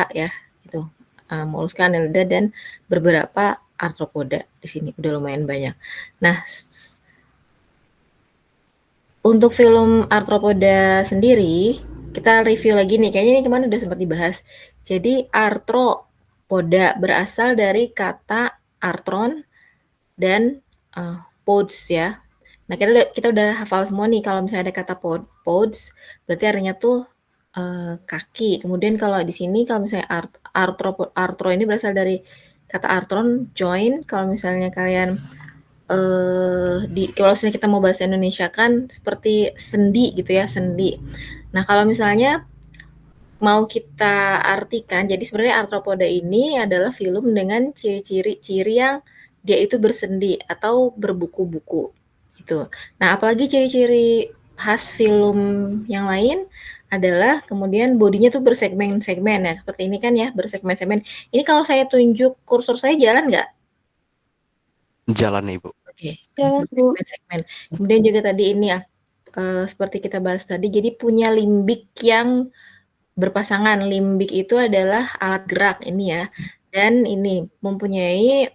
Mollusca ya, itu, Mollusca, Annelida, dan beberapa Arthropoda di sini, udah lumayan banyak. Nah, untuk film Arthropoda sendiri, kita review lagi nih, kayaknya ini kemarin udah sempat dibahas. Jadi Arthropoda berasal dari kata arthron dan pods ya. Nah, kita udah hafal semua nih kalau misalnya ada kata pods, berarti artinya tuh kaki. Kemudian kalau di sini kalau misalnya arthro ini berasal dari kata arthron, joint. Kalau misalnya kalian kalau misalnya kita mau bahasa Indonesia kan seperti sendi gitu ya, sendi. Nah, kalau misalnya mau kita artikan, jadi sebenarnya Arthropoda ini adalah film dengan ciri-ciri yang dia itu bersendi atau berbuku-buku gitu. Nah, apalagi ciri-ciri khas film yang lain adalah kemudian bodinya tuh bersegmen-segmen ya, seperti ini kan ya, bersegmen-segmen. Ini kalau saya tunjuk kursor saya jalan nggak? Jalan Ibu. Oke, bersegmen-segmen. Kemudian juga tadi ini ya, seperti kita bahas tadi, jadi punya limbik yang berpasangan. Limbik itu adalah alat gerak ini ya, dan ini mempunyai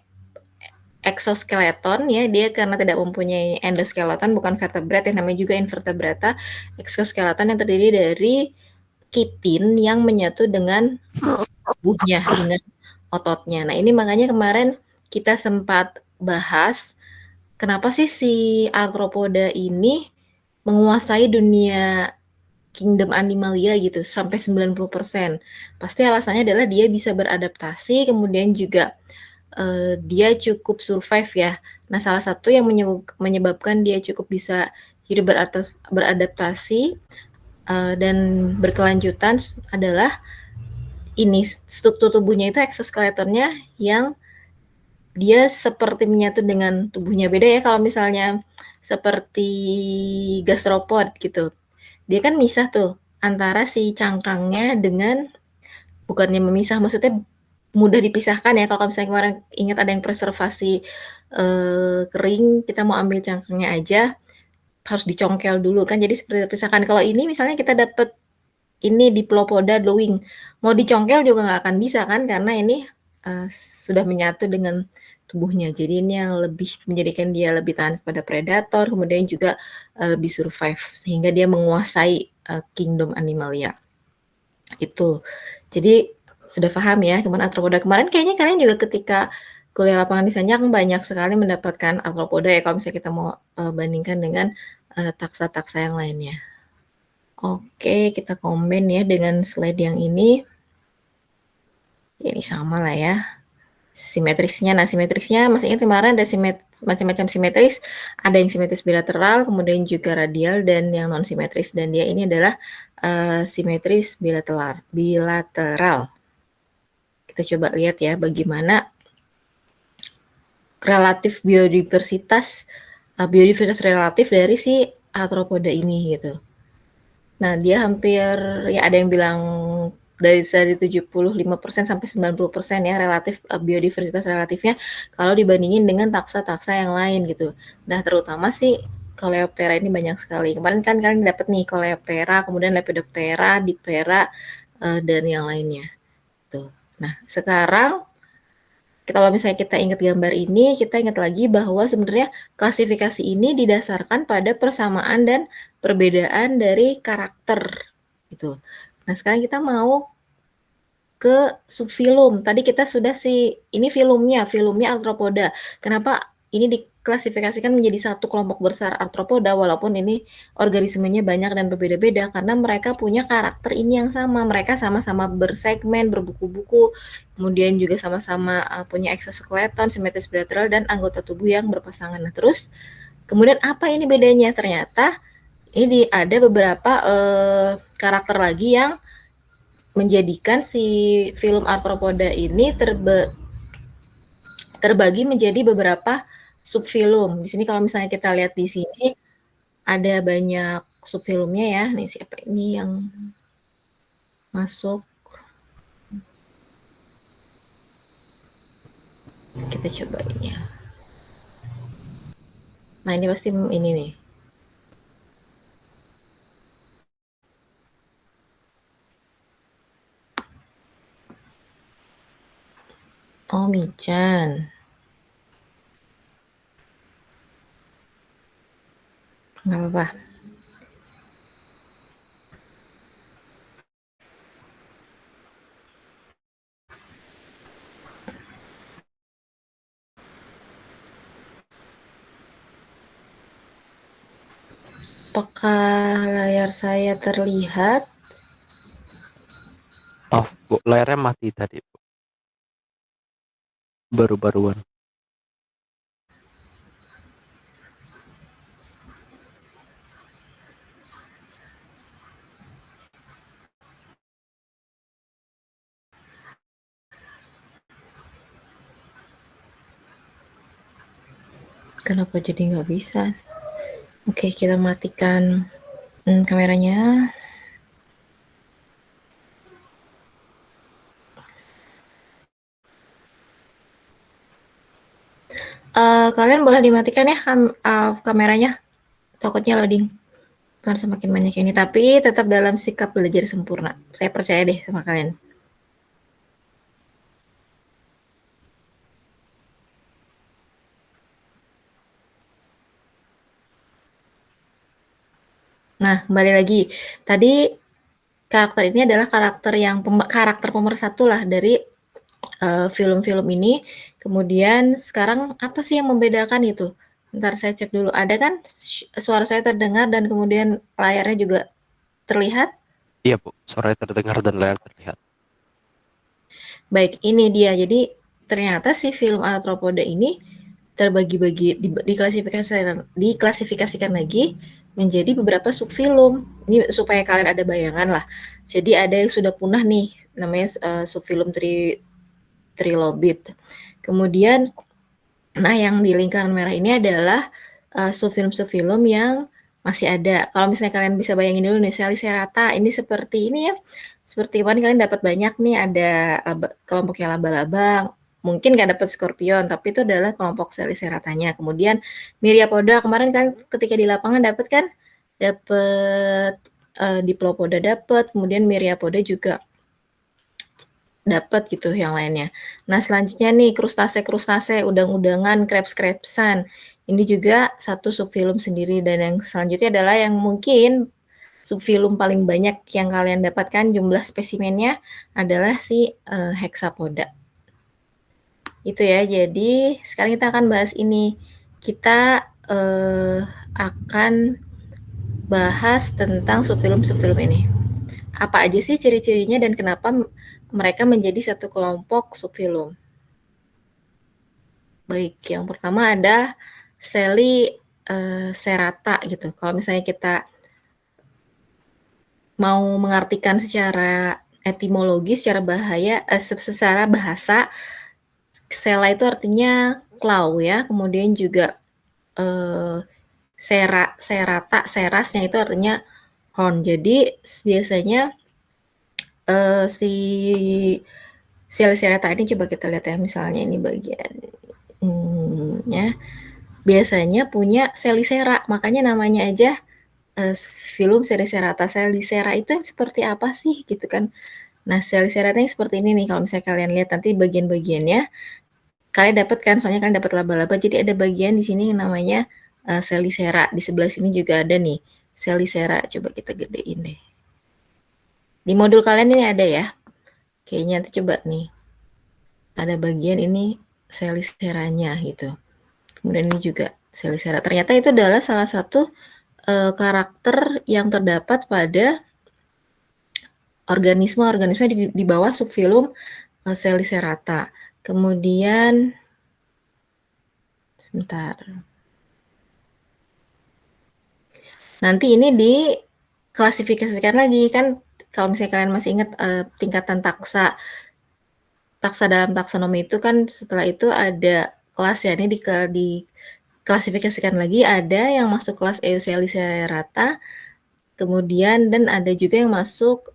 exoskeleton ya, dia karena tidak mempunyai endoskeleton, bukan vertebrate, yang namanya juga invertebrata. Exoskeleton yang terdiri dari kitin yang menyatu dengan tubuhnya, dengan ototnya. Nah, ini makanya kemarin kita sempat bahas kenapa sih si Arthropoda ini menguasai dunia kingdom animalia gitu sampai 90%. Pasti alasannya adalah dia bisa beradaptasi, kemudian juga dia cukup survive ya. Nah, salah satu yang menyebabkan dia cukup bisa hidup beradaptasi dan berkelanjutan adalah ini struktur tubuhnya itu exoskeletonnya yang dia seperti menyatu dengan tubuhnya. Beda ya kalau misalnya seperti gastropod gitu. Dia kan misah tuh antara si cangkangnya dengan, bukannya memisah, maksudnya mudah dipisahkan ya. Kalau misalnya kemarin ingat ada yang preservasi kering, kita mau ambil cangkangnya aja harus dicongkel dulu kan, jadi seperti terpisahkan. Kalau ini misalnya kita dapat ini Diplopoda drawing, mau dicongkel juga nggak akan bisa kan, karena ini sudah menyatu dengan tubuhnya. Jadi ini yang lebih menjadikan dia lebih tahan kepada predator, kemudian juga lebih survive, sehingga dia menguasai kingdom animalia. Itu. Jadi sudah paham ya kemarin Arthropoda. Kemarin kayaknya kalian juga ketika kuliah lapangan di Sanjang banyak sekali mendapatkan Arthropoda ya, kalau misalnya kita mau bandingkan dengan taksa-taksa yang lainnya. Oke, kita combine ya dengan slide yang ini. Ini sama lah ya. Simetrisnya, nah simetrisnya masih ingat kemarin ada macam-macam simetris, ada yang simetris bilateral, kemudian juga radial dan yang non simetris, dan dia ini adalah simetris bilateral. Kita coba lihat ya bagaimana relatif biodiversitas relatif dari si Arthropoda ini gitu. Nah, dia hampir ya ada yang bilang dari 75% sampai 90% ya relatif biodiversitas relatifnya kalau dibandingin dengan taksa-taksa yang lain gitu. Nah, terutama sih Coleoptera ini banyak sekali. Kemarin kan kalian dapat nih Coleoptera, kemudian Lepidoptera, Diptera dan yang lainnya. Tuh. Nah, sekarang kalau misalnya kita ingat gambar ini, kita ingat lagi bahwa sebenarnya klasifikasi ini didasarkan pada persamaan dan perbedaan dari karakter gitu. Nah, sekarang kita mau ke subfilum. Tadi kita sudah ini filumnya Arthropoda. Kenapa ini diklasifikasikan menjadi satu kelompok besar Arthropoda walaupun ini organismenya banyak dan berbeda-beda, karena mereka punya karakter ini yang sama. Mereka sama-sama bersegmen, berbuku-buku, kemudian juga sama-sama punya exoskeleton, simetris bilateral, dan anggota tubuh yang berpasangan. Nah, terus kemudian apa ini bedanya? Ternyata ini ada beberapa karakter lagi yang menjadikan si film Arthropoda ini terbagi menjadi beberapa subfilum. Di sini kalau misalnya kita lihat di sini ada banyak subfilumnya ya. Nih siapa ini yang masuk? Kita coba ini ya. Nah, ini pasti ini nih. Oh, Michan. Nggak apa-apa. Apakah layar saya terlihat? Off, Bu. Layarnya mati tadi, Bu. Baru-baruan. Kenapa jadi nggak bisa? Oke, kita matikan kameranya. Kalian boleh dimatikan ya kameranya. Takutnya loading. Karena semakin banyak ini. Tapi tetap dalam sikap belajar sempurna. Saya percaya deh sama kalian. Nah, kembali lagi. Tadi karakter ini adalah karakter pemersatu lah dari film-film ini. Kemudian sekarang apa sih yang membedakan itu? Bentar saya cek dulu. Ada kan suara saya terdengar dan kemudian layarnya juga terlihat? Iya, Bu. Suaranya terdengar dan layar terlihat. Baik, ini dia. Jadi ternyata si film Arthropoda ini terbagi-bagi, diklasifikasikan lagi menjadi beberapa subfilm. Ini supaya kalian ada bayangan lah. Jadi ada yang sudah punah nih, namanya subfilm trilobit. Kemudian, nah yang di lingkaran merah ini adalah subfilm-subfilm yang masih ada. Kalau misalnya kalian bisa bayangin dulu nih, Selicerata ini seperti ini ya. Seperti kalian dapat banyak nih, ada kelompoknya laba-laba, mungkin nggak dapat skorpion, tapi itu adalah kelompok Seliceratanya. Kemudian Myriapoda kemarin kan ketika di lapangan dapat kan, dapat Diplopoda dapat, kemudian Myriapoda juga dapat gitu yang lainnya. Nah, selanjutnya nih krustase-krustase, udang-udangan, crabs-crabsan. Ini juga satu subfilm sendiri dan yang selanjutnya adalah yang mungkin subfilm paling banyak yang kalian dapatkan jumlah spesimennya adalah si hexapoda. Itu ya. Jadi sekarang kita akan bahas ini. Kita akan bahas tentang subfilm-subfilm ini. Apa aja sih ciri-cirinya dan kenapa mereka menjadi satu kelompok subfilm? Baik, yang pertama ada Selicerata gitu. Kalau misalnya kita mau mengartikan secara etimologi, secara bahasa, sela itu artinya claw ya. Kemudian juga serata, serasnya itu artinya horn. Jadi biasanya si Selicerata ini coba kita lihat ya, misalnya ini bagiannya biasanya punya selisera, makanya namanya aja film Selicerata. Selisera itu yang seperti apa sih gitu kan. Nah, Selicerata yang seperti ini nih, kalau misalnya kalian lihat nanti bagian-bagiannya, kalian dapat kan, soalnya kalian dapat laba-laba, jadi ada bagian di sini yang namanya selisera. Di sebelah sini juga ada nih selisera, coba kita gedein deh. Di modul kalian ini ada ya, kayaknya nanti coba nih, ada bagian ini seliseranya gitu. Kemudian ini juga selisera. Ternyata itu adalah salah satu karakter yang terdapat pada organisme-organisme di bawah subfilum Selicerata. Kemudian sebentar. Nanti ini diklasifikasikan lagi kan, kalau misalnya kalian masih ingat tingkatan taksa dalam taksonomi itu kan setelah itu ada kelas ya, ini diklasifikasikan lagi, ada yang masuk kelas Euselicerata, kemudian dan ada juga yang masuk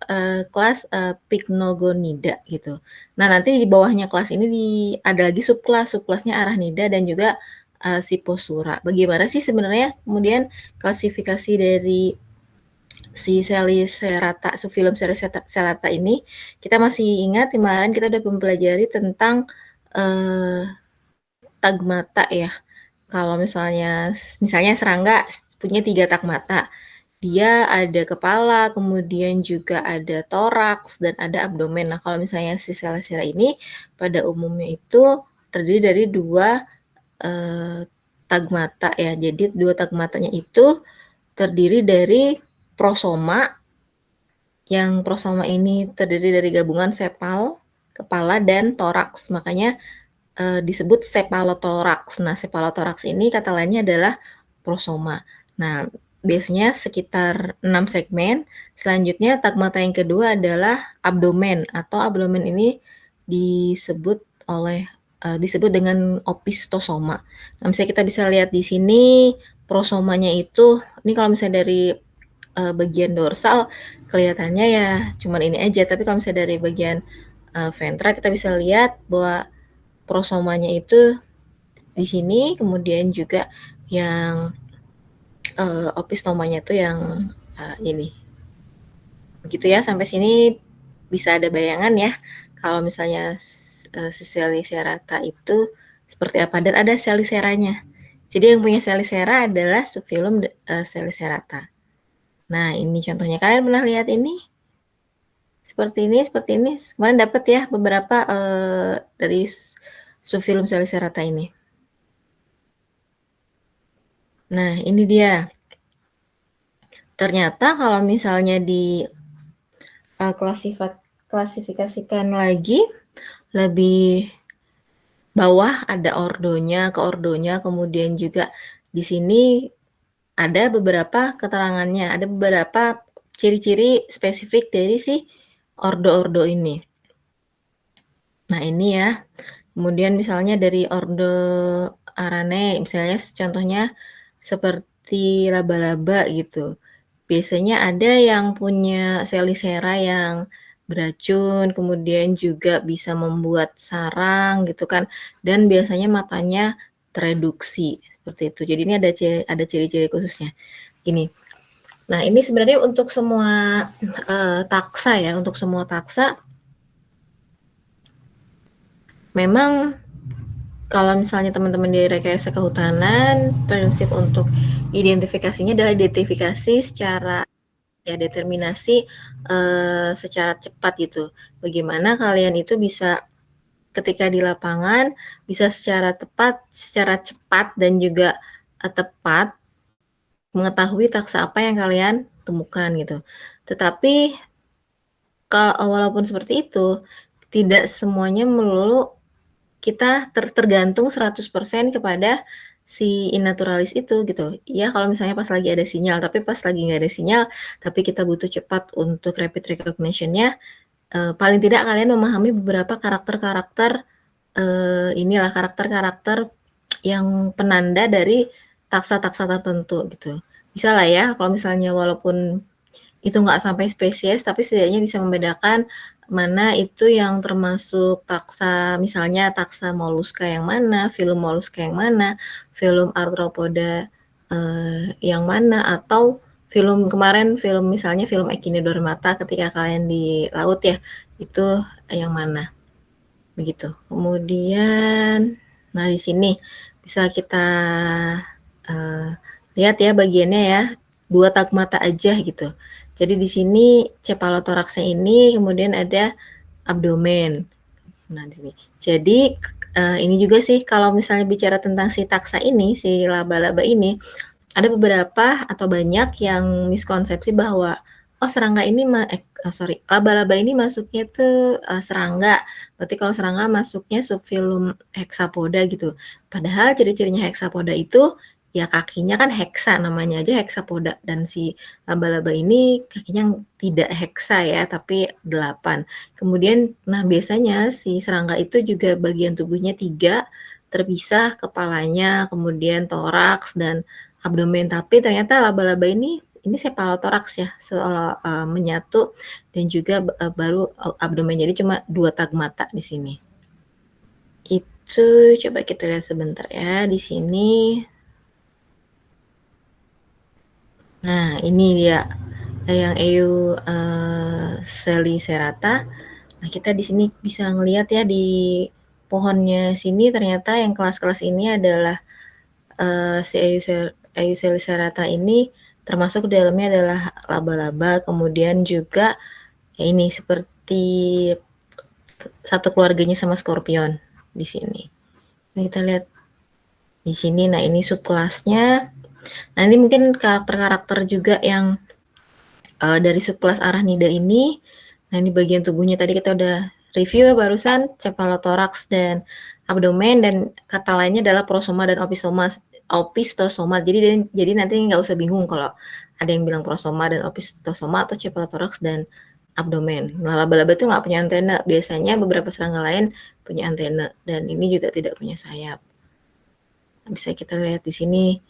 kelas Pycnogonida gitu. Nah, nanti di bawahnya kelas ini ada lagi subkelasnya Arachnida dan juga Siposura. Bagaimana sih sebenarnya kemudian klasifikasi dari si subfilm Selicerata ini? Kita masih ingat kemarin kita udah mempelajari tentang tagmata ya. Kalau misalnya serangga punya 3 tagmata. Dia ada kepala, kemudian juga ada toraks dan ada abdomen. Nah, kalau misalnya si Selesera ini pada umumnya itu terdiri dari 2 tagmata ya. Jadi 2 tagmatanya itu terdiri dari prosoma, yang prosoma ini terdiri dari gabungan sepal, kepala, dan toraks. Makanya disebut cephalothorax. Nah, cephalothorax ini kata lainnya adalah prosoma. Nah, biasanya sekitar 6 segmen. Selanjutnya tagmata yang kedua adalah abdomen, atau abdomen ini disebut dengan opistosoma. Nah, misalnya kita bisa lihat di sini prosomanya itu, ini kalau misalnya dari bagian dorsal kelihatannya ya cuman ini aja, tapi kalau misalnya dari bagian ventral kita bisa lihat bahwa prosomanya itu di sini, kemudian juga yang opistomanya itu yang ini. Begitu ya, sampai sini bisa ada bayangan ya kalau misalnya si Selicerata itu seperti apa, dan ada Seliceranya. Jadi yang punya Selicera adalah subfilum Selicerata. Nah, ini contohnya. Kalian pernah lihat ini? Seperti ini. Kemarin dapat ya beberapa dari subfilum Selicerata ini. Nah, ini dia. Ternyata kalau misalnya di klasifikasikan lagi lebih bawah ada ordonya, keordonya, kemudian juga di sini ada beberapa keterangannya, ada beberapa ciri-ciri spesifik dari si ordo-ordo ini. Nah, ini ya. Kemudian misalnya dari ordo Aranae, misalnya contohnya seperti laba-laba gitu. Biasanya ada yang punya Selicera yang beracun, kemudian juga bisa membuat sarang gitu kan, dan biasanya matanya tereduksi seperti itu. Jadi ini ada ciri-ciri khususnya. Ini. Nah, ini sebenarnya untuk semua taksa ya, untuk semua taksa memang kalau misalnya teman-teman di rekayasa kehutanan, prinsip untuk identifikasinya adalah identifikasi secara ya determinasi secara cepat gitu. Bagaimana kalian itu bisa ketika di lapangan bisa secara cepat dan juga tepat mengetahui taksa apa yang kalian temukan gitu. Tetapi walaupun seperti itu, tidak semuanya melulu kita tergantung 100% kepada si innaturalis itu gitu. Ya kalau misalnya pas lagi ada sinyal, tapi pas lagi nggak ada sinyal, tapi kita butuh cepat untuk rapid recognition-nya, paling tidak kalian memahami beberapa karakter-karakter karakter-karakter yang penanda dari taksa-taksa tertentu gitu. Bisa lah ya kalau misalnya walaupun itu nggak sampai spesies, tapi setidaknya bisa membedakan mana itu yang termasuk taksa, misalnya taksa moluska yang mana, filum moluska yang mana, filum arthropoda yang mana, atau misalnya filum echinodermata ketika kalian di laut ya, itu yang mana. Begitu. Kemudian, nah di sini bisa kita lihat ya bagiannya ya, 2 tagmata aja gitu. Jadi di sini cephalothoraxnya ini, kemudian ada abdomen. Nah di sini. Jadi ini juga sih kalau misalnya bicara tentang si taksa ini, si laba-laba ini, ada beberapa atau banyak yang miskonsepsi bahwa serangga ini laba-laba ini masuknya tuh serangga. Berarti kalau serangga masuknya subfilum Hexapoda gitu. Padahal ciri-cirinya Hexapoda itu ya kakinya kan heksa, namanya aja Hexapoda, dan si laba-laba ini kakinya tidak heksa ya, tapi 8. Kemudian biasanya si serangga itu juga bagian tubuhnya 3 terpisah, kepalanya, kemudian toraks dan abdomen, tapi ternyata laba-laba ini cephalothorax ya, menyatu, dan juga baru abdomen, jadi cuma 2 tagmata di sini. Itu coba kita lihat sebentar ya di sini. Nah, ini dia yang Selicerata. Nah, kita di sini bisa ngelihat ya di pohonnya sini ternyata yang kelas-kelas ini adalah si Euselicerata ini termasuk di dalamnya adalah laba-laba, kemudian juga ya ini seperti satu keluarganya sama scorpion di sini. Nah, kita lihat di sini. Nah, ini subkelasnya. Nah, ini mungkin karakter-karakter juga yang dari subkelas Arachnida ini. Nah, ini bagian tubuhnya tadi kita udah review ya barusan, cephalothorax dan abdomen, dan kata lainnya adalah prosoma dan opistosoma. Jadi nanti nggak usah bingung kalau ada yang bilang prosoma dan opistosoma atau cephalothorax dan abdomen. Nah, laba-laba itu nggak punya antena. Biasanya beberapa serangga lain punya antena, dan ini juga tidak punya sayap. Bisa kita lihat di sini.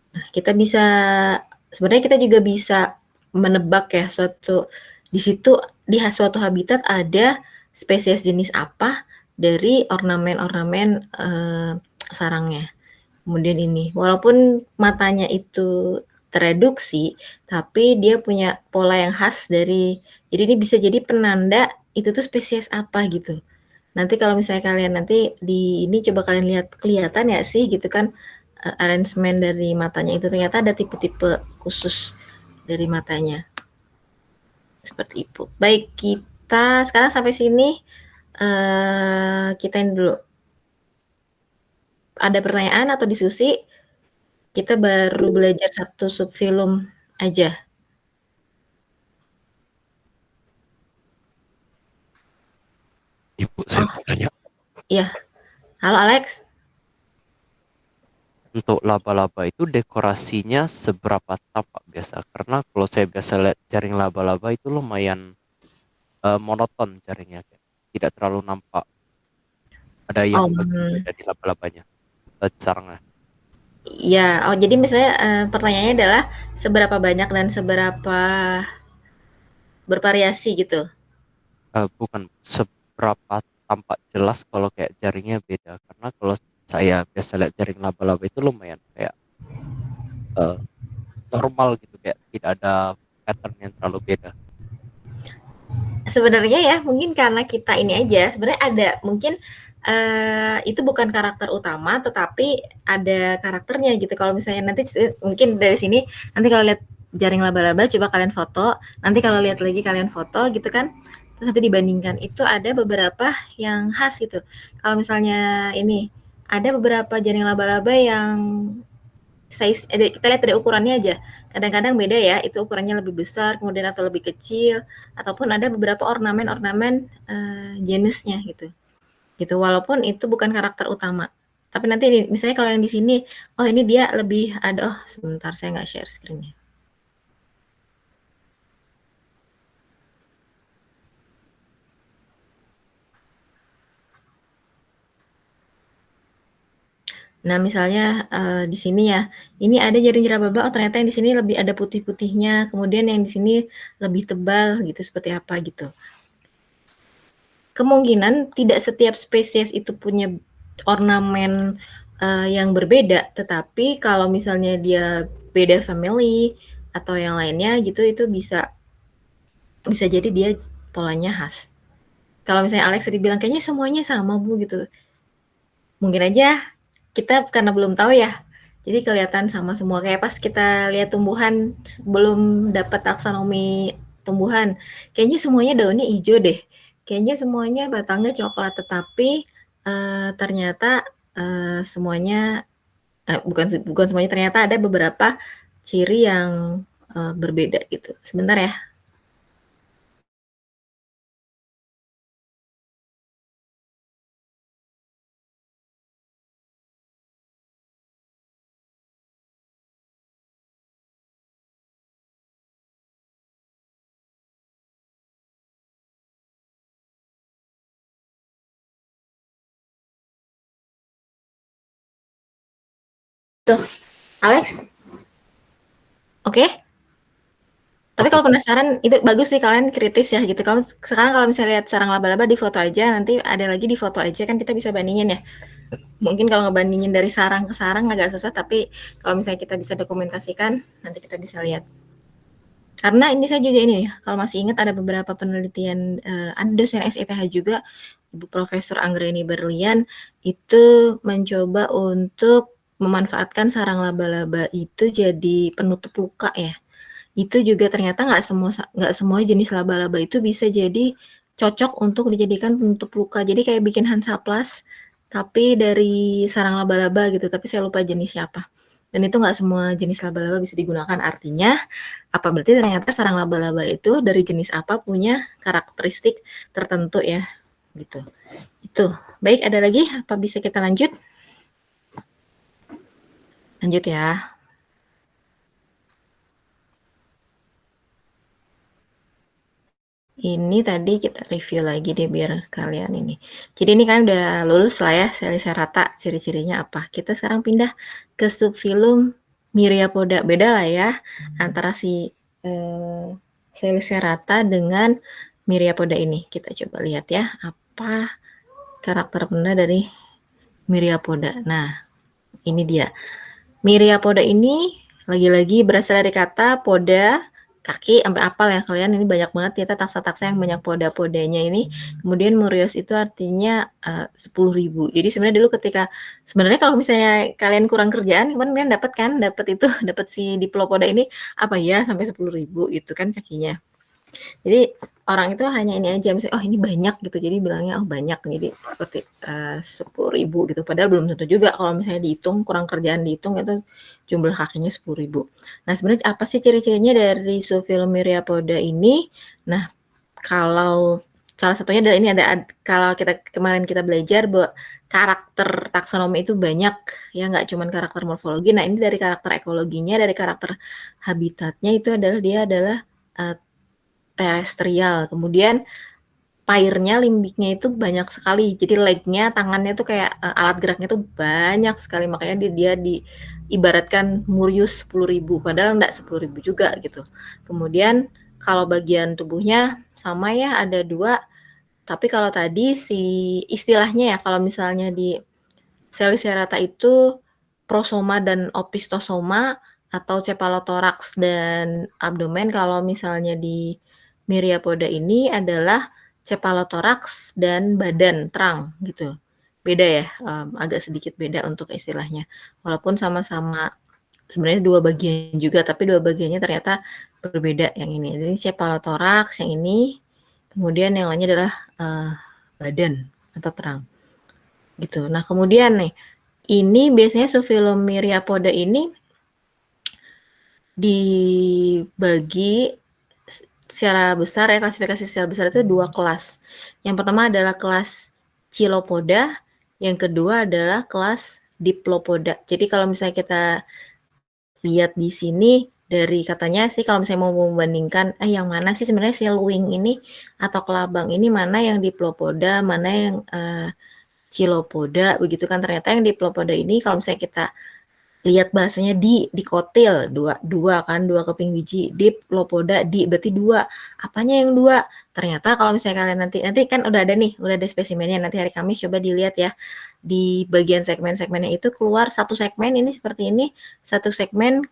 Nah, kita bisa sebenarnya kita juga bisa menebak ya di situ di suatu habitat ada spesies jenis apa dari ornamen-ornamen sarangnya. Kemudian ini, walaupun matanya itu tereduksi, tapi dia punya pola yang khas jadi ini bisa jadi penanda itu tuh spesies apa gitu. Nanti kalau misalnya kalian nanti di ini coba kalian lihat kelihatan ya sih gitu kan arrangement dari matanya itu ternyata ada tipe-tipe khusus dari matanya. Seperti itu. Baik, kita sekarang sampai sini kita ini dulu. Ada pertanyaan atau diskusi? Kita baru belajar satu subfilum aja. Ibu, saya mau tanya. Iya. Halo Alex. Untuk laba-laba itu dekorasinya seberapa tampak biasa? Karena kalau saya biasa lihat jaring laba-laba itu lumayan monoton jaringnya, kayak tidak terlalu nampak ada yang berbeda di laba-labanya, sarangnya. Ya, jadi misalnya pertanyaannya adalah seberapa banyak dan seberapa bervariasi gitu. Bukan seberapa tampak jelas kalau kayak jaringnya beda. Karena kalau saya biasa lihat jaring laba-laba itu lumayan kayak normal gitu, kayak tidak ada pattern yang terlalu beda. Sebenarnya ya mungkin karena kita ini aja sebenarnya ada mungkin itu bukan karakter utama tetapi ada karakternya gitu. Kalau misalnya nanti mungkin dari sini nanti kalau lihat jaring laba-laba coba kalian foto, nanti kalau lihat lagi kalian foto gitu kan, terus nanti dibandingkan itu ada beberapa yang khas gitu. Kalau misalnya ini ada beberapa jaring laba-laba yang size kita lihat dari ukurannya aja. Kadang-kadang beda ya, itu ukurannya lebih besar, kemudian atau lebih kecil, ataupun ada beberapa ornamen-ornamen jenisnya gitu. Gitu, walaupun itu bukan karakter utama. Tapi nanti misalnya kalau yang di sini, oh ini dia lebih ada, oh sebentar saya nggak share screen-nya. Nah, misalnya di sini ya, ini ada jaring laba-laba, oh ternyata yang di sini lebih ada putih-putihnya, kemudian yang di sini lebih tebal gitu, seperti apa gitu. Kemungkinan tidak setiap spesies itu punya ornamen yang berbeda, tetapi kalau misalnya dia beda family atau yang lainnya gitu, itu bisa jadi dia polanya khas. Kalau misalnya Alex tadi bilang kayaknya semuanya sama Bu gitu, mungkin aja kita karena belum tahu ya, jadi kelihatan sama semua. Kayak pas kita lihat tumbuhan sebelum dapat taksonomi tumbuhan, kayaknya semuanya daunnya hijau deh, kayaknya semuanya batangnya coklat, tetapi ternyata semuanya bukan semuanya, ternyata ada beberapa ciri yang berbeda gitu. Sebentar ya. Tuh, Alex, oke? Tapi Oke, kalau penasaran, itu bagus sih kalian kritis ya gitu. Kalau sekarang kalau misalnya lihat sarang laba-laba di foto aja, nanti ada lagi di foto aja kan kita bisa bandingin ya. Mungkin kalau ngebandingin dari sarang ke sarang agak susah, tapi kalau misalnya kita bisa dokumentasikan, nanti kita bisa lihat. Karena ini saya juga ini ya, kalau masih ingat ada beberapa penelitian, ada dosen SETH juga Ibu Profesor Anggreni Berlian itu mencoba untuk memanfaatkan sarang laba-laba itu jadi penutup luka ya. Itu juga ternyata nggak semua jenis laba-laba itu bisa jadi cocok untuk dijadikan penutup luka. Jadi kayak bikin Hansaplast, tapi dari sarang laba-laba gitu, tapi saya lupa jenisnya apa. Dan itu nggak semua jenis laba-laba bisa digunakan. Artinya, apa berarti ternyata sarang laba-laba itu dari jenis apa punya karakteristik tertentu ya, gitu. Itu. Baik, ada lagi? Apa bisa kita lanjut? Lanjut ya. Ini tadi kita review lagi deh biar kalian ini. Jadi ini kan udah lulus lah ya Selicerata, ciri-cirinya apa. Kita sekarang pindah ke subfilum Myriapoda. Beda lah ya antara si Selicerata dengan Myriapoda ini. Kita coba lihat ya apa karakter benda dari Myriapoda. Nah, ini dia. Myriapoda ini lagi-lagi berasal dari kata poda, kaki, sampai apal ya kalian, ini banyak banget ternyata taksa-taksa yang banyak poda-podanya ini. Kemudian Murios itu artinya 10.000. Jadi sebenarnya dulu sebenarnya kalau misalnya kalian kurang kerjaan, kalian dapat kan, dapat si diplopoda ini apa ya sampai 10.000 gitu kan kakinya. Jadi orang itu hanya ini aja, misalnya oh ini banyak gitu, jadi bilangnya oh banyak, jadi seperti 10.000 gitu. Padahal belum tentu juga kalau misalnya dihitung, kurang kerjaan dihitung itu jumlah kakinya 10.000. Nah sebenarnya apa sih ciri-cirinya dari subfilum Myriapoda ini? Nah kalau salah satunya adalah ini kalau kemarin kita belajar bahwa karakter taksonomi itu banyak ya, nggak cuma karakter morfologi. Nah ini dari karakter ekologinya, dari karakter habitatnya itu adalah dia adalah terestrial. Kemudian pairnya, limbiknya itu banyak sekali. Jadi legnya, tangannya tuh kayak alat geraknya tuh banyak sekali. Makanya dia diibaratkan Murius 10.000. Padahal enggak 10.000 juga gitu. Kemudian kalau bagian tubuhnya sama ya, ada 2. Tapi kalau tadi si istilahnya ya, kalau misalnya di Selicerata itu prosoma dan opistosoma atau cephalothorax dan abdomen. Kalau misalnya di Myriapoda ini adalah cephalothorax dan badan terang gitu. Beda ya, agak sedikit beda untuk istilahnya. Walaupun sama-sama sebenarnya 2 bagian juga, tapi 2 bagiannya ternyata berbeda yang ini. Jadi cephalothorax yang ini, kemudian yang lainnya adalah badan atau terang. Gitu. Nah, kemudian nih, ini biasanya subfilum Myriapoda ini dibagi secara besar ya, klasifikasi secara besar itu 2 kelas. Yang pertama adalah kelas Chilopoda, yang kedua adalah kelas Diplopoda. Jadi kalau misalnya kita lihat di sini dari katanya sih kalau misalnya mau membandingkan yang mana sih sebenarnya sealwing ini atau kelabang ini mana yang Diplopoda, mana yang Chilopoda begitu kan. Ternyata yang Diplopoda ini kalau misalnya kita lihat bahasanya dikotil dua kan, 2 keping biji, Diplopoda berarti 2. Apanya yang 2? Ternyata kalau misalnya kalian nanti kan udah ada spesimennya, nanti hari Kamis coba dilihat ya. Di bagian segmen-segmennya itu keluar satu segmen ini seperti ini, satu segmen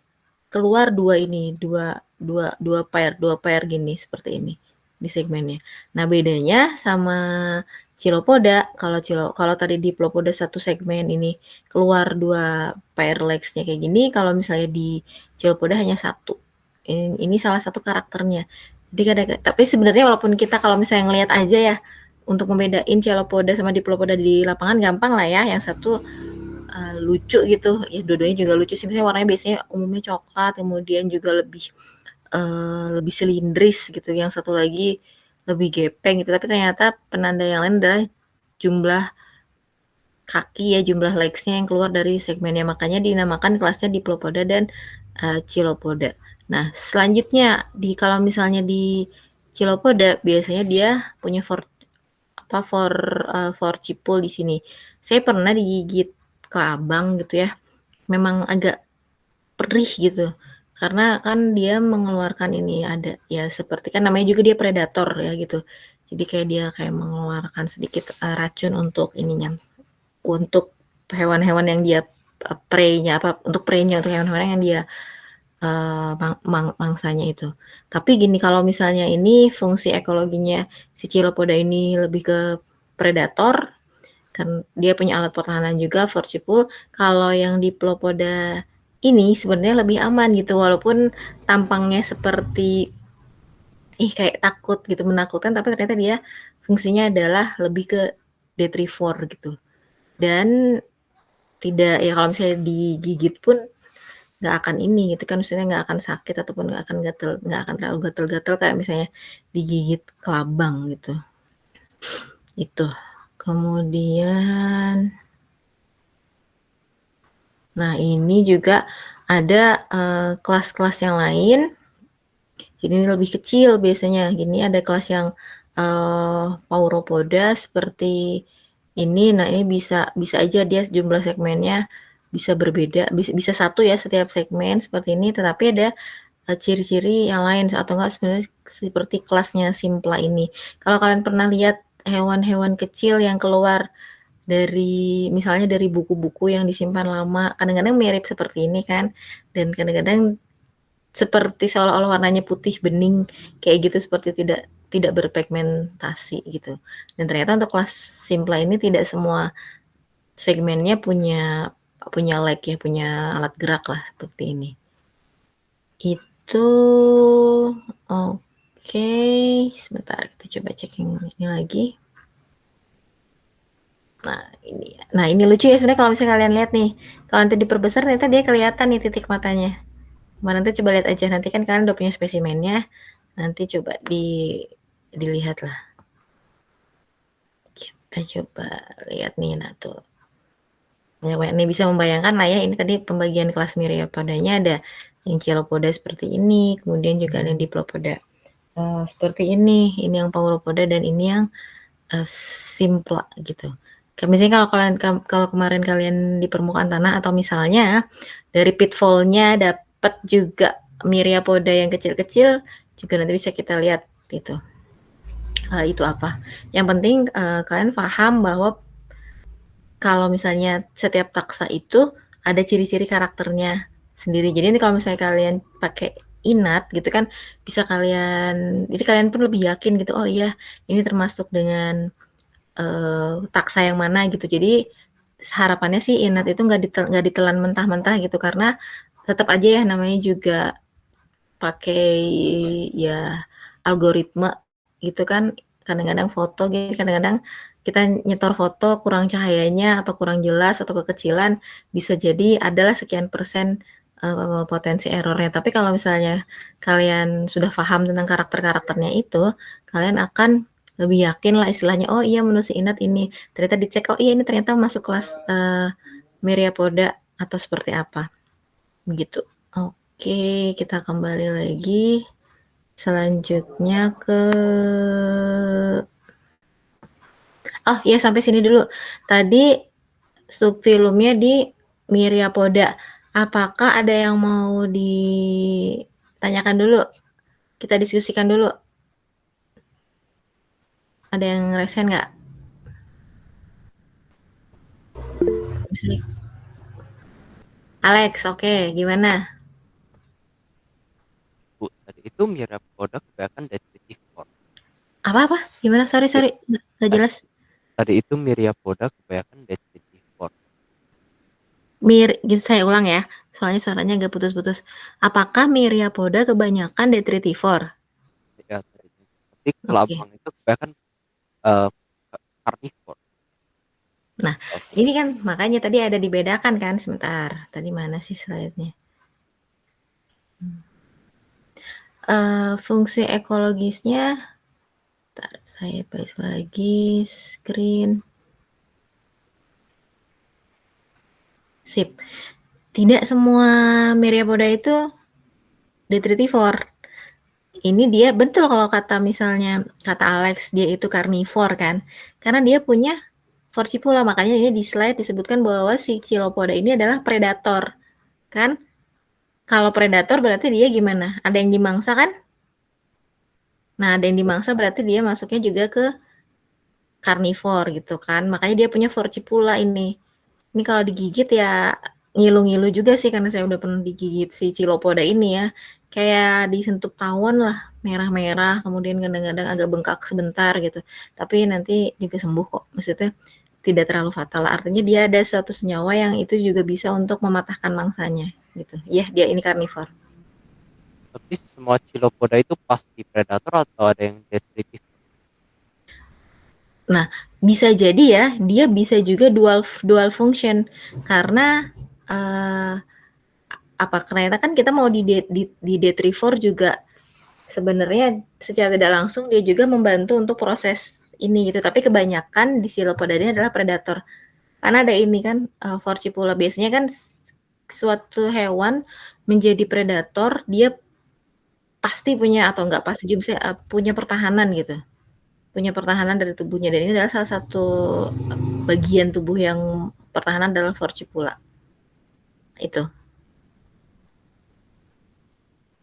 keluar 2 ini, 2 pair gini seperti ini di segmennya. Nah, bedanya sama Chilopoda, kalau tadi Diplopoda satu segmen ini keluar 2 pair legs-nya kayak gini, kalau misalnya di Chilopoda hanya 1. Ini salah satu karakternya. Jadi tapi sebenarnya walaupun kita kalau misalnya ngelihat aja ya, untuk membedain Chilopoda sama Diplopoda di lapangan gampang lah ya. Yang satu lucu gitu, ya dua-duanya juga lucu sih. Misalnya warnanya biasanya umumnya coklat, kemudian juga lebih silindris gitu. Yang satu lagi lebih gepeng gitu. Tapi ternyata penanda yang lain adalah jumlah kaki ya, jumlah legs-nya yang keluar dari segmennya. Makanya dinamakan kelasnya Diplopoda dan Chilopoda. Nah, selanjutnya kalau misalnya di Chilopoda biasanya dia punya forcipul di sini. Saya pernah digigit kelabang gitu ya. Memang agak perih gitu. Karena kan dia mengeluarkan ini ada ya seperti kan namanya juga dia predator ya gitu. Jadi kayak dia mengeluarkan sedikit racun untuk ininya. Untuk hewan-hewan yang dia prey-nya untuk hewan-hewan yang dia mangsanya itu. Tapi gini, kalau misalnya ini fungsi ekologinya si Chilopoda ini lebih ke predator, kan dia punya alat pertahanan juga, forceful. Kalau yang Diplopoda ini sebenarnya lebih aman gitu, walaupun tampangnya seperti kayak takut gitu, menakutkan, tapi ternyata dia fungsinya adalah lebih ke detrivore gitu. Dan tidak ya kalau misalnya digigit pun nggak akan ini gitu kan, maksudnya nggak akan sakit ataupun nggak akan terlalu gatel-gatel kayak misalnya digigit kelabang gitu. Itu. Kemudian nah ini juga ada kelas-kelas yang lain. Jadi ini lebih kecil biasanya. Gini ada kelas yang Pauropoda seperti ini. Nah, ini bisa aja dia jumlah segmennya bisa berbeda, bisa satu ya setiap segmen seperti ini, tetapi ada ciri-ciri yang lain atau enggak sebenarnya seperti kelasnya Simpla ini. Kalau kalian pernah lihat hewan-hewan kecil yang keluar dari misalnya dari buku-buku yang disimpan lama, kadang-kadang mirip seperti ini kan, dan kadang-kadang seperti seolah-olah warnanya putih bening kayak gitu, seperti tidak berpigmentasi gitu. Dan ternyata untuk kelas Simpla ini tidak semua segmennya punya leg ya, punya alat gerak lah seperti ini. Itu oke. Sebentar kita coba cek yang ini lagi. Nah ini lucu ya sebenarnya kalau misalnya kalian lihat nih, kalau nanti diperbesar ternyata dia kelihatan nih titik matanya. Nanti coba lihat aja, nanti kan kalian udah punya spesimennya, nanti coba dilihat lah. Kita coba lihat nih, nah tuh. Ini bisa membayangkan lah ya, ini tadi pembagian kelas Myriapodanya ada yang Chilopoda seperti ini, kemudian juga ada yang Diplopoda seperti ini yang Pauropoda, dan ini yang Simpla gitu. Kayak misalnya kalau kemarin kalian di permukaan tanah atau misalnya dari pitfall-nya dapat juga Myriapoda yang kecil-kecil, juga nanti bisa kita lihat gitu. Itu apa? Yang penting kalian paham bahwa kalau misalnya setiap taksa itu ada ciri-ciri karakternya sendiri. Jadi ini kalau misalnya kalian pakai inat gitu kan, bisa jadi kalian pun lebih yakin gitu, oh iya ini termasuk dengan taksa yang mana gitu. Jadi harapannya sih inat itu nggak ditelan mentah-mentah gitu, karena tetap aja ya namanya juga pakai ya algoritma gitu kan, kadang-kadang foto gitu, kadang-kadang kita nyetor foto kurang cahayanya atau kurang jelas atau kekecilan, bisa jadi adalah sekian persen potensi errornya. Tapi kalau misalnya kalian sudah paham tentang karakter-karakternya itu, kalian akan lebih yakin lah istilahnya, oh iya menu si inat ini, ternyata dicek, oh iya ini ternyata masuk kelas Myriapoda atau seperti apa begitu. Oke, kita kembali lagi selanjutnya ke ya sampai sini dulu. Tadi subfilumnya di Myriapoda. Apakah ada yang mau ditanyakan dulu? Kita diskusikan dulu. Ada yang resen nggak? Alex, oke, gimana? Bu, tadi itu Myriapoda kebanyakan detritivore. Apa? Gimana? Sorry, nggak jelas. Tadi itu Myriapoda kebanyakan detritivore. Saya ulang ya, soalnya suaranya agak putus-putus. Apakah Myriapoda kebanyakan detritivore? Ya, tapi kelabang itu kebanyakan karnivore. Nah, ini kan makanya tadi ada dibedakan kan, sebentar. Tadi mana sih slide-nya? Fungsi ekologisnya, bentar, saya balik lagi screen. Sip. Tidak semua Myriapoda itu detritivore. Ini dia betul kalau kata Alex, dia itu karnivor kan, karena dia punya Forcipula, makanya ini di slide disebutkan bahwa si Chilopoda ini adalah predator kan. Kalau predator berarti dia gimana, ada yang dimangsa kan. Ada yang dimangsa berarti dia masuknya juga ke karnivor gitu kan, makanya dia punya Forcipula ini kalau digigit ya ngilu-ngilu juga sih, karena saya udah pernah digigit si Chilopoda ini ya, kayak disentuh tawon lah, merah-merah, kemudian kadang-kadang agak bengkak sebentar gitu. Tapi nanti juga sembuh kok. Maksudnya tidak terlalu fatal. Artinya dia ada suatu senyawa yang itu juga bisa untuk mematahkan mangsanya gitu. Ya, dia ini karnivor. Tapi semua Chilopoda itu pasti predator atau ada yang detritif? Nah, bisa jadi ya, dia bisa juga dual dual function karena apa ternyata kan kita mau di detrivor juga sebenarnya secara tidak langsung dia juga membantu untuk proses ini gitu. Tapi kebanyakan di Chilopoda ini adalah predator. Karena ada ini kan Vorcipula biasanya kan suatu hewan menjadi predator dia pasti punya atau enggak pasti juga bisa punya pertahanan gitu. Punya pertahanan dari tubuhnya dan ini adalah salah satu bagian tubuh yang pertahanan adalah Vorcipula. Itu.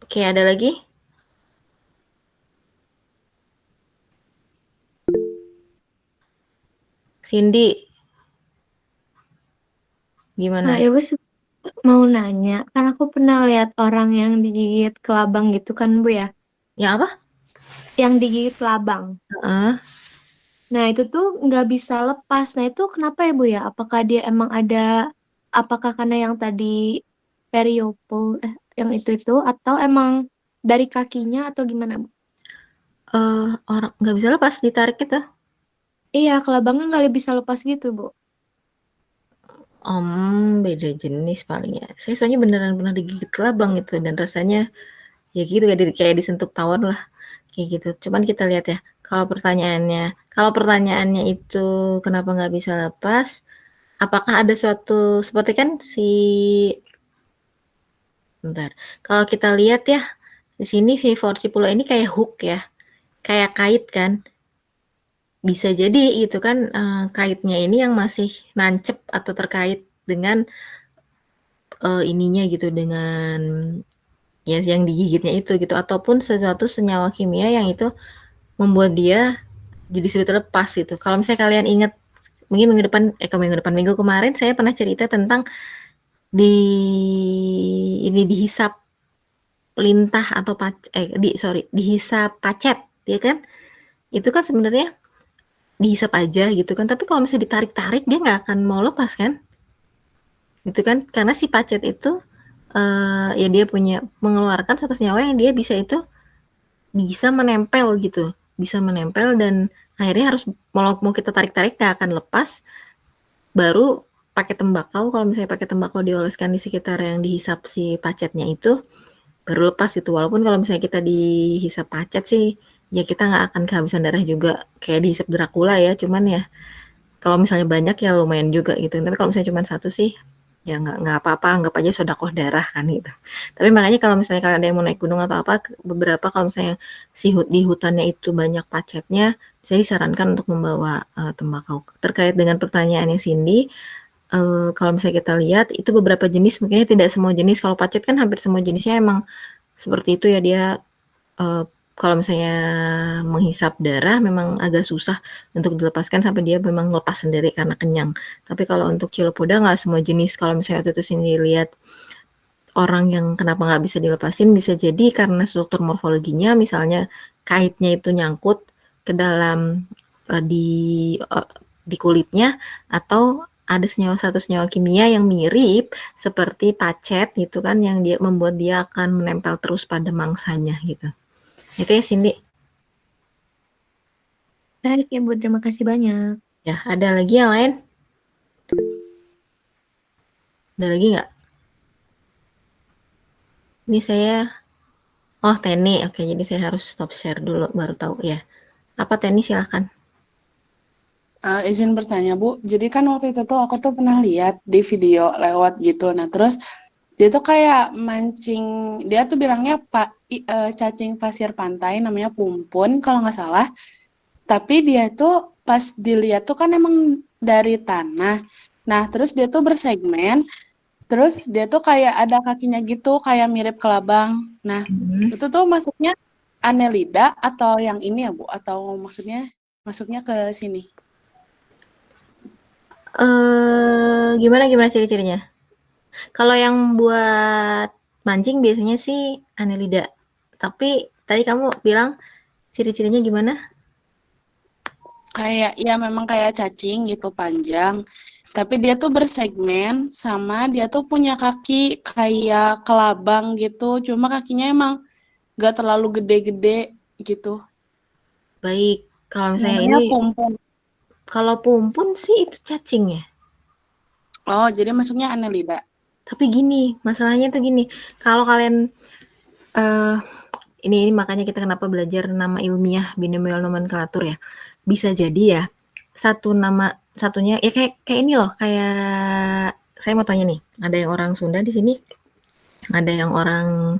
Oke, ada lagi? Cindy, Nah, gimana? Ibu mau nanya, kan aku pernah lihat orang yang digigit kelabang gitu kan, Bu ya? Ya apa? Yang digigit kelabang. Heeh. Nah, itu tuh nggak bisa lepas. Nah, itu kenapa ya, Bu ya? Apakah dia emang ada, apakah karena yang tadi periopul, yang itu, atau emang dari kakinya atau gimana, Bu? Orang nggak bisa lepas ditarik itu. Iya, kelabangnya nggak bisa lepas gitu, Bu. Beda jenis paling ya. Saya soalnya beneran pernah digigit kelabang gitu dan rasanya ya gitu kayak disentuh tawon lah kayak gitu. Cuman kita lihat ya. Kalau pertanyaannya itu kenapa nggak bisa lepas? Apakah ada suatu seperti kan bentar. Kalau kita lihat ya di sini Vorcipula ini kayak hook ya, kayak kait kan. Bisa jadi itu kan kaitnya ini yang masih nancep atau terkait dengan ininya gitu dengan ya yang digigitnya itu gitu ataupun sesuatu senyawa kimia yang itu membuat dia jadi sulit terlepas gitu. Kalau misalnya kalian ingat mungkin minggu kemarin saya pernah cerita tentang di ini dihisap lintah atau dihisap pacet ya kan? Itu kan sebenarnya dihisap aja gitu kan. Tapi kalau misalnya ditarik-tarik dia nggak akan mau lepas kan? Gitu kan? Karena si pacet itu ya dia punya mengeluarkan satu senyawa yang dia bisa menempel gitu, bisa menempel dan akhirnya harus mau kita tarik-tarik nggak akan lepas, baru pakai tembakau, kalau misalnya pakai tembakau dioleskan di sekitar yang dihisap si pacetnya itu, baru lepas itu. Walaupun kalau misalnya kita dihisap pacet sih, ya kita nggak akan kehabisan darah juga kayak dihisap Dracula ya, cuman ya kalau misalnya banyak ya lumayan juga gitu. Tapi kalau misalnya cuma satu sih ya nggak apa-apa, anggap aja sodakoh darah kan gitu. Tapi makanya kalau misalnya kalian ada yang mau naik gunung atau apa, beberapa kalau misalnya di hutannya itu banyak pacetnya, saya disarankan untuk membawa tembakau. Terkait dengan pertanyaannya Cindy, kalau misalnya kita lihat itu beberapa jenis, mungkin tidak semua jenis. Kalau pacet kan hampir semua jenisnya emang seperti itu ya dia kalau misalnya menghisap darah memang agak susah untuk dilepaskan sampai dia memang lepas sendiri karena kenyang. Tapi kalau untuk Chilopoda nggak semua jenis. Kalau misalnya waktu itu sini lihat orang yang kenapa nggak bisa dilepasin, bisa jadi karena struktur morfologinya, misalnya kaitnya itu nyangkut ke dalam di kulitnya, atau ada satu senyawa kimia yang mirip seperti pacet gitu kan, yang dia membuat dia akan menempel terus pada mangsanya gitu. Itu ya Cindy. Baik ya, Bu. Terima kasih banyak. Ya, ada lagi yang lain? Ada lagi nggak? Ini saya, oh Teni, oke jadi saya harus stop share dulu baru tahu ya. Apa Teni silahkan. Izin bertanya Bu, jadi kan waktu itu tuh aku tuh pernah lihat di video lewat gitu. Nah terus dia tuh kayak mancing, dia tuh bilangnya cacing pasir pantai namanya Pumpun kalau nggak salah. Tapi dia tuh pas dilihat tuh kan emang dari tanah. Nah terus dia tuh bersegmen, terus dia tuh kayak ada kakinya gitu, kayak mirip kelabang. Nah itu tuh masuknya Annelida atau yang ini ya Bu? Atau masuknya ke sini? Gimana ciri-cirinya? Kalau yang buat mancing biasanya sih Annelida. Tapi tadi kamu bilang ciri-cirinya gimana? Kayak ya memang kayak cacing gitu panjang. Tapi dia tuh bersegmen sama dia tuh punya kaki kayak kelabang gitu. Cuma kakinya emang gak terlalu gede-gede gitu. Baik, kalau misalnya Namanya ini, pumpun. kalau pumpun sih itu cacing ya. Oh, jadi masuknya Annelida. Tapi gini, masalahnya tuh gini, kalau kalian eh ini makanya kita kenapa belajar nama ilmiah binomial nomenklatur ya. Bisa jadi ya, satu nama satunya ya kayak ini loh, kayak saya mau tanya nih, ada yang orang Sunda di sini, ada yang orang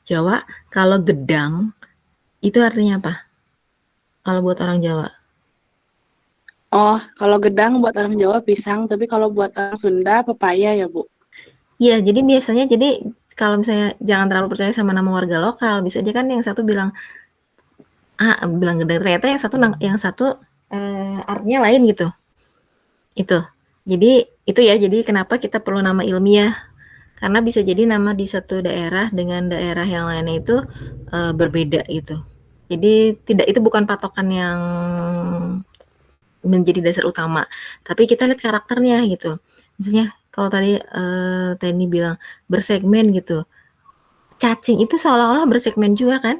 Jawa, kalau gedang itu artinya apa? Kalau buat orang Jawa. Oh, kalau gedang buat orang Jawa pisang, tapi kalau buat orang Sunda pepaya ya, Bu. Iya, jadi biasanya kalau misalnya jangan terlalu percaya sama nama warga lokal, bisa aja kan yang satu bilang bilang gedang, ternyata yang satu artinya lain gitu. Itu. Jadi kenapa kita perlu nama ilmiah? Karena bisa jadi nama di satu daerah dengan daerah yang lainnya itu berbeda gitu. Jadi itu bukan patokan yang menjadi dasar utama, tapi kita lihat karakternya gitu. Misalnya kalau tadi Teni bilang bersegmen gitu, cacing itu seolah-olah bersegmen juga kan?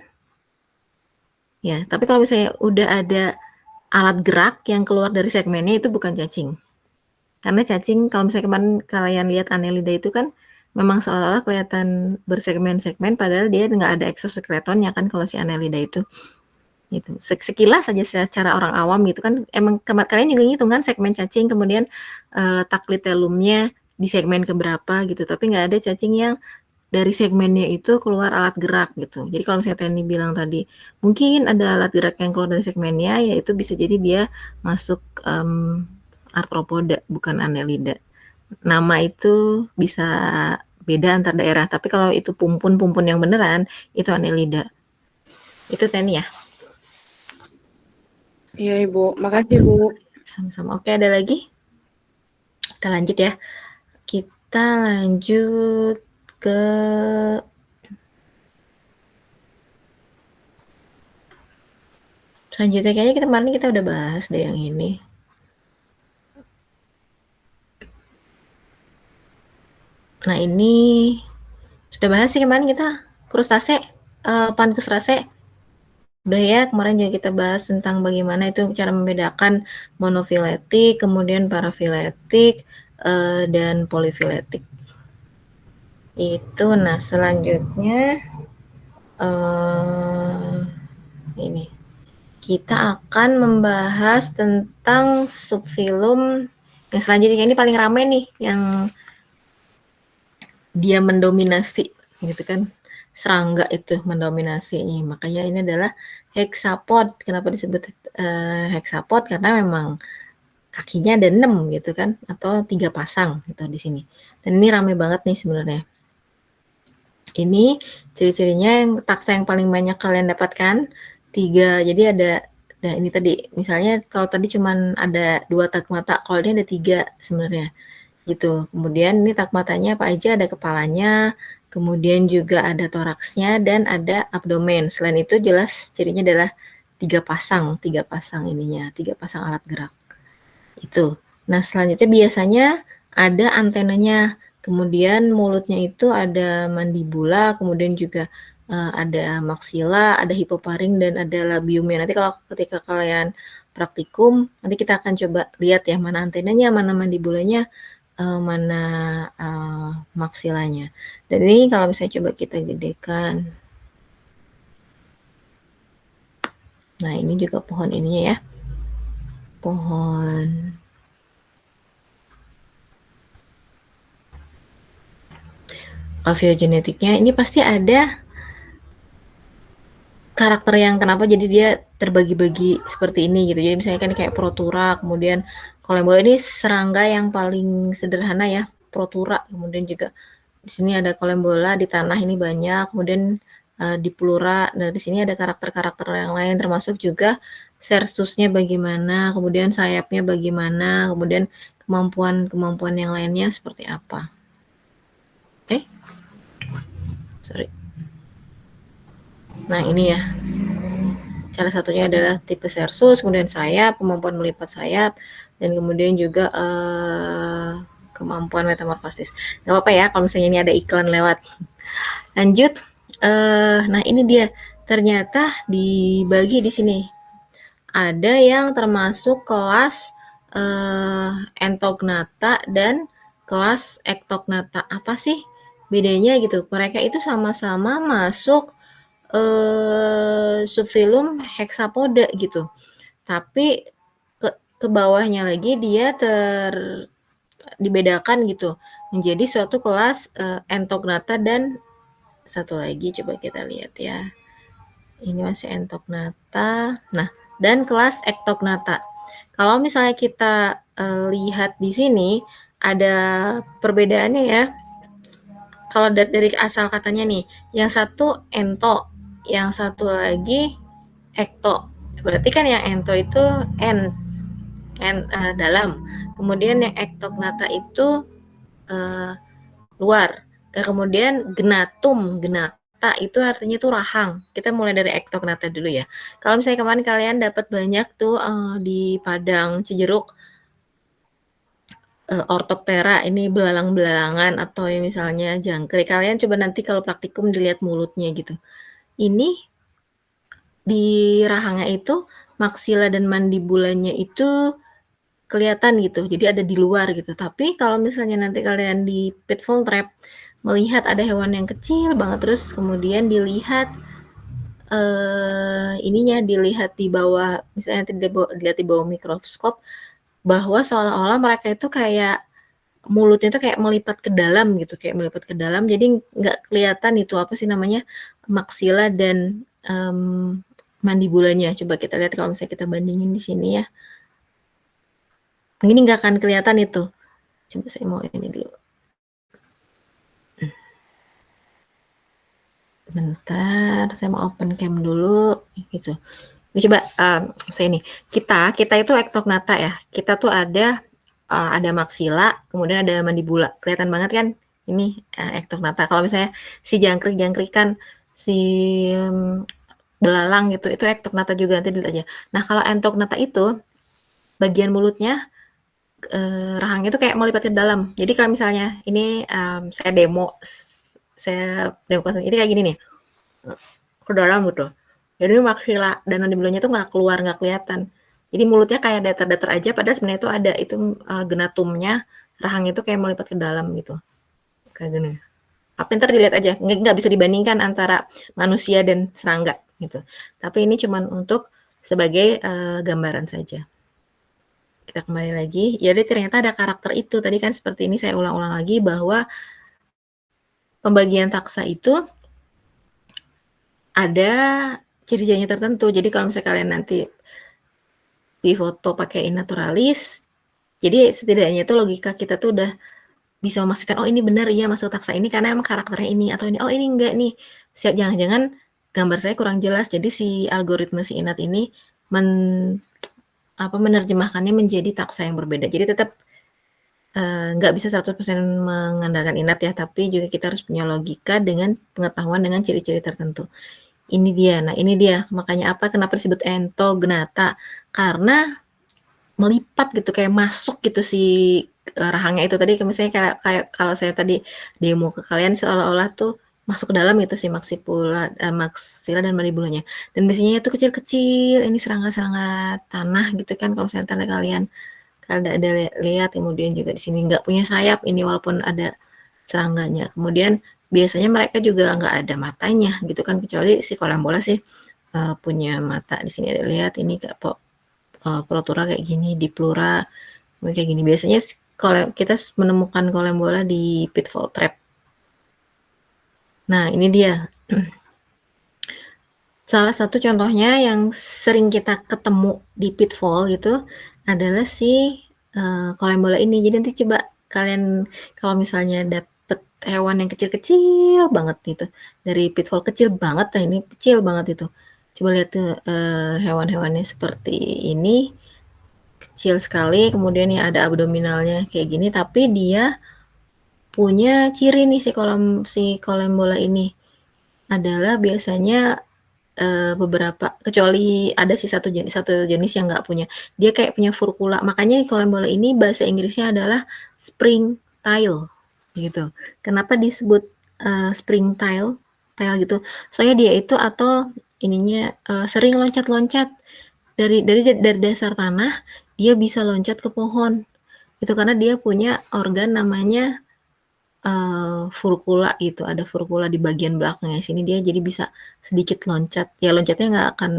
Ya, tapi kalau misalnya udah ada alat gerak yang keluar dari segmennya itu bukan cacing. Karena cacing kalau misalnya kemarin kalian lihat Annelida itu kan memang seolah-olah kelihatan bersegmen-segmen padahal dia nggak ada exoskeletonnya kan kalau si Annelida itu. Gitu. Sekilas saja secara orang awam gitu kan emang kalian juga ngitung kan segmen cacing kemudian letak litellumnya di segmen keberapa gitu, tapi nggak ada cacing yang dari segmennya itu keluar alat gerak gitu. Jadi kalau misalnya Teni bilang tadi mungkin ada alat gerak yang keluar dari segmennya, ya itu bisa jadi dia masuk arthropoda bukan Annelida. Nama itu bisa beda antar daerah, tapi kalau itu pumpun yang beneran itu Annelida. Itu Teni ya. Iya, Ibu. Makasih, Bu. Sama-sama. Oke, ada lagi? Kita lanjut ya. Kita lanjut ke selanjutnya. Kayaknya kemarin kita udah bahas deh yang ini. Nah, ini sudah bahas sih kemarin kita krustase, pancrustase. Udah ya, kemarin juga kita bahas tentang bagaimana itu cara membedakan monofiletik, kemudian parafiletik, dan polifiletik. Itu, nah selanjutnya ini kita akan membahas tentang subfilum yang selanjutnya. Ini paling ramai nih, yang dia mendominasi gitu kan, serangga itu mendominasi. Makanya ini adalah hexapod. Kenapa disebut hexapod? Karena memang kakinya ada 6 gitu kan, atau 3 pasang gitu di sini. Dan ini ramai banget nih sebenarnya. Ini ciri-cirinya yang taksa yang paling banyak kalian dapatkan 3. Jadi ada, nah ini tadi misalnya kalau tadi cuman ada 2 tak mata, kalau ini ada 3 sebenarnya gitu. Kemudian ini tak matanya apa aja, ada kepalanya, kemudian juga ada toraksnya dan ada abdomen. Selain itu jelas cirinya adalah 3 pasang ininya, 3 pasang alat gerak. Itu. Nah, selanjutnya biasanya ada antenanya. Kemudian mulutnya itu ada mandibula, kemudian juga ada maksila, ada hipoparing dan ada labiumnya. Nanti kalau ketika kalian praktikum, nanti kita akan coba lihat ya mana antenanya, mana mandibulanya, mana maksilanya. Dan ini kalau misalnya coba kita gedekan. Nah, ini juga pohon ininya ya. Pohon Aviogenetiknya ini pasti ada karakter yang kenapa jadi dia terbagi-bagi seperti ini gitu. Jadi misalnya kan kayak Protura, kemudian Collembola ini serangga yang paling sederhana ya, Protura. Kemudian juga di sini ada Collembola, di tanah ini banyak, kemudian di Plura. Nah, di sini ada karakter-karakter yang lain termasuk juga sersusnya bagaimana, kemudian sayapnya bagaimana, kemudian kemampuan yang lainnya seperti apa. Oke. sorry. Nah ini ya, salah satunya adalah tipe sersus, kemudian sayap, kemampuan melipat sayap, dan kemudian juga kemampuan metamorfosis. Gak apa-apa ya kalau misalnya ini ada iklan lewat. Lanjut, nah ini dia, ternyata dibagi di sini. Ada yang termasuk kelas entognata dan kelas ektognata. Apa sih bedanya gitu? Mereka itu sama-sama masuk subfilum hexapoda gitu. Tapi ke bawahnya lagi dia dibedakan gitu menjadi suatu kelas entognata dan satu lagi coba kita lihat ya. Ini masih entognata. Nah, dan kelas ektognata. Kalau misalnya kita lihat di sini ada perbedaannya ya. Kalau dari asal katanya nih, yang satu ento, yang satu lagi ekto. Berarti kan yang ento itu dalam. Kemudian yang ektognata itu luar. Dan kemudian genata itu artinya itu rahang. Kita mulai dari ektognata dulu ya. Kalau misalnya kemarin kalian dapat banyak tuh di Padang Cijeruk ortoptera ini belalang-belalangan atau ya misalnya jangkrik. Kalian coba nanti kalau praktikum dilihat mulutnya gitu. Ini di rahangnya itu maksila dan mandibulanya itu kelihatan gitu. Jadi ada di luar gitu. Tapi kalau misalnya nanti kalian di pitfall trap melihat ada hewan yang kecil banget terus kemudian dilihat ininya dilihat di bawah, misalnya dilihat di bawah mikroskop bahwa seolah-olah mereka itu kayak mulutnya itu kayak melipat ke dalam gitu, kayak melipat ke dalam, jadi nggak kelihatan itu apa sih namanya maksila dan mandibulanya. Coba kita lihat kalau misalnya kita bandingin di sini ya. Ini nggak akan kelihatan itu. Coba saya mau ini dulu. Bentar, saya mau open cam dulu gitu. Ini coba saya ini. Kita itu ektognata ya. Kita tuh ada maksila, kemudian ada mandibula. Kelihatan banget kan? Ini ektognata. Kalau misalnya si jangkrik-jangkrikan, si belalang gitu, itu ektognata juga, nanti dilihat aja. Nah, kalau entognata itu bagian mulutnya rahangnya itu kayak melipat ke dalam. Jadi kalau misalnya ini saya demo ini kayak gini nih, ke dalam gitu. Jadi maksila dan mandibulanya tuh nggak keluar, nggak kelihatan. Jadi mulutnya kayak datar-datar aja, padahal sebenarnya itu ada itu genatumnya, rahang itu kayak melipat ke dalam gitu, kayak gini. Apa ntar dilihat aja, nggak bisa dibandingkan antara manusia dan serangga gitu. Tapi ini cuman untuk sebagai gambaran saja. Kita kembali lagi, jadi ternyata ada karakter itu. Tadi kan seperti ini saya ulang-ulang lagi bahwa pembagian taksa itu ada ciri-cirinya tertentu. Jadi kalau misalnya kalian nanti di foto pakai naturalis, jadi setidaknya itu logika kita tuh udah bisa memastikan, oh ini benar ya masuk taksa ini karena emang karakternya ini, atau ini, oh ini enggak nih. Siap, jangan-jangan gambar saya kurang jelas. Jadi si algoritma si Inat ini menerjemahkannya menjadi taksa yang berbeda. Jadi tetap nggak bisa 100% mengandalkan Inat ya, tapi juga kita harus punya logika dengan pengetahuan dengan ciri-ciri tertentu. Ini dia. Nah, ini dia. Makanya kenapa disebut entognata? Karena melipat gitu, kayak masuk gitu si rahangnya itu tadi. Misalnya kayak kalau saya tadi demo ke kalian seolah-olah tuh masuk ke dalam gitu si maksila dan mandibulanya. Dan biasanya itu kecil-kecil, ini serangga-serangga tanah gitu kan kalau saya tanda kalian ada lihat. Kemudian juga di sini nggak punya sayap ini walaupun ada serangganya. Kemudian biasanya mereka juga nggak ada matanya gitu kan, kecuali si kolembola sih punya mata. Di sini ada lihat ini Protura kayak gini, Diplura kayak gini. Biasanya kalau kita menemukan kolembola di pitfall trap. Nah, ini dia. Salah satu contohnya yang sering kita ketemu di pitfall gitu adalah si kolembola ini. Jadi nanti coba kalian kalau misalnya dapet hewan yang kecil-kecil banget gitu dari pitfall, kecil banget, nah ini kecil banget itu. Coba lihat tuh hewan-hewannya seperti ini, kecil sekali. Kemudian ya ada abdominalnya kayak gini, tapi dia punya ciri nih si kolembola ini. adalah biasanya beberapa, kecuali ada sih satu jenis yang nggak punya. Dia kayak punya furcula. Makanya kolembole ini bahasa Inggrisnya adalah spring tile gitu. Kenapa disebut spring tile gitu? Soalnya dia itu atau ininya sering loncat-loncat dari dasar tanah, dia bisa loncat ke pohon. Itu karena dia punya organ namanya furcula gitu, ada furcula di bagian belakangnya sini, dia jadi bisa sedikit loncat. Ya loncatnya nggak akan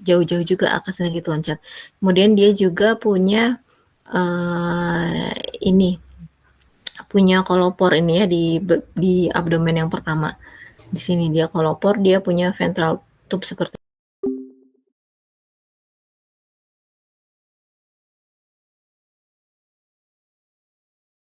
jauh-jauh juga, akan sedikit loncat. Kemudian dia juga punya ini, punya kolopor ini ya di abdomen yang pertama. Di sini dia kolopor, dia punya ventral tube seperti